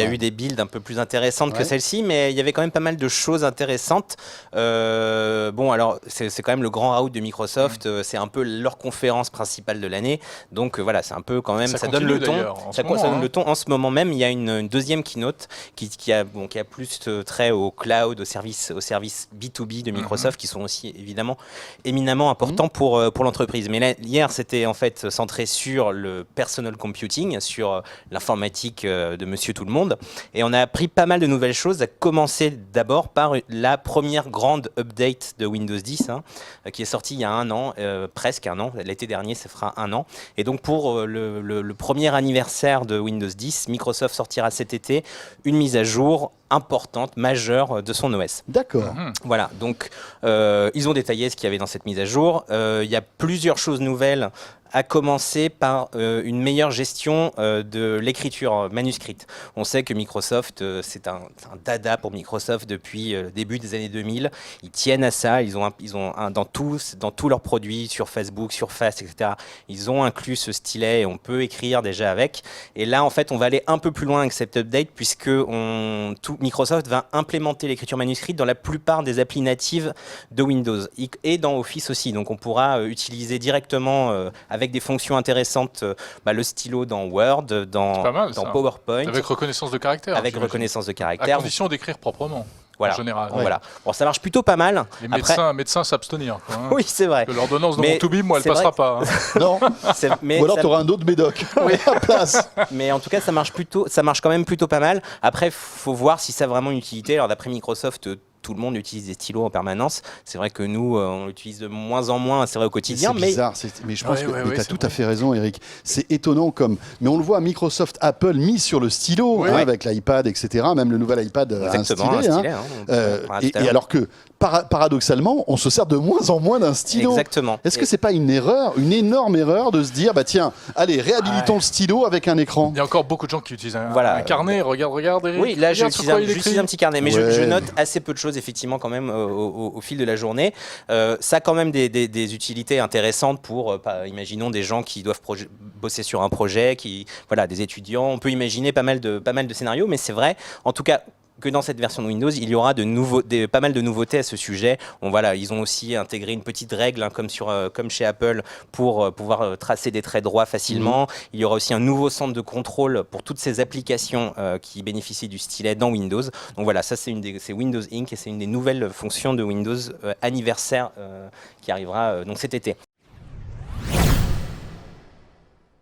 y a eu des builds un peu plus intéressantes que celle-ci, mais il y avait quand même pas mal de choses intéressantes. Bon, alors, c'est quand même le grand out de Microsoft. C'est un peu leur conférence principale de l'année. Donc voilà, c'est un peu quand même, ça donne le ton. Ça donne le ton. En ce moment même, il y a une deuxième keynote qui a plus trait au cloud, au service B2B de Microsoft, qui sont aussi évidemment éminemment importants pour l'entreprise. Mais là, hier, c'était en fait centré sur le personal computing, sur l'informatique de Monsieur Tout le Monde. Et on a appris pas mal de nouvelles choses, à commencer d'abord par la première grande update de Windows 10, qui est sortie il y a un an, presque un an. L'été dernier, ça fera un an. Et donc pour le premier anniversaire de Windows 10, Microsoft sortira cet été une mise à jour importante, majeure de son OS. D'accord. Voilà, donc ils ont détaillé ce qu'il y avait dans cette mise à jour. Il y a plusieurs choses nouvelles, à commencer par une meilleure gestion de l'écriture manuscrite. On sait que Microsoft, c'est un dada pour Microsoft depuis le début des années 2000. Ils tiennent à ça, ils ont dans tous leurs produits, sur Facebook, sur Fast, etc., ils ont inclus ce stylet et on peut écrire déjà avec. Et là, en fait, on va aller un peu plus loin avec cette update puisque Microsoft va implémenter l'écriture manuscrite dans la plupart des applis natives de Windows et dans Office aussi. Donc on pourra utiliser directement avec des fonctions intéressantes le stylo dans Word, dans PowerPoint. Avec reconnaissance de caractère. Avec reconnaissance de caractère. À condition d'écrire proprement. Voilà. En général. Voilà. Bon, ça marche plutôt pas mal. Les médecins s'abstenir. Oui, c'est vrai. Que l'ordonnance dans mon Toubib, moi, elle passera pas. Non. Ou alors tu auras un autre médoc à la place. Mais en tout cas, ça marche quand même plutôt pas mal. Après, il faut voir si ça a vraiment une utilité. Alors, d'après Microsoft, tout le monde utilise des stylos en permanence. C'est vrai que nous, on l'utilise de moins en moins, c'est vrai, au quotidien. C'est bizarre, mais je pense que tu as tout à fait raison, Eric. C'est étonnant comme... Mais on le voit, Microsoft, Apple mis sur le stylo, avec l'iPad, etc. Même le nouvel iPad a un stylet. Et alors que, paradoxalement, on se sert de moins en moins d'un stylo. Exactement. Est-ce que c'est pas une erreur, une énorme erreur de se dire, bah tiens, allez, réhabilitons le stylo avec un écran? Il y a encore beaucoup de gens qui utilisent un carnet. Regarde, Eric. Oui, là, j'utilise un petit carnet, mais je note assez peu de choses, effectivement, quand même, au fil de la journée. Ça a quand même des utilités intéressantes pour, imaginons, des gens qui doivent bosser sur un projet, des étudiants. On peut imaginer pas mal de scénarios, mais c'est vrai, en tout cas, que dans cette version de Windows, il y aura pas mal de nouveautés à ce sujet. Ils ont aussi intégré une petite règle, comme chez Apple, pour pouvoir tracer des traits droits facilement. Il y aura aussi un nouveau centre de contrôle pour toutes ces applications qui bénéficient du stylet dans Windows. Donc voilà, ça c'est Windows Ink et c'est une des nouvelles fonctions de Windows anniversaire qui arrivera donc cet été.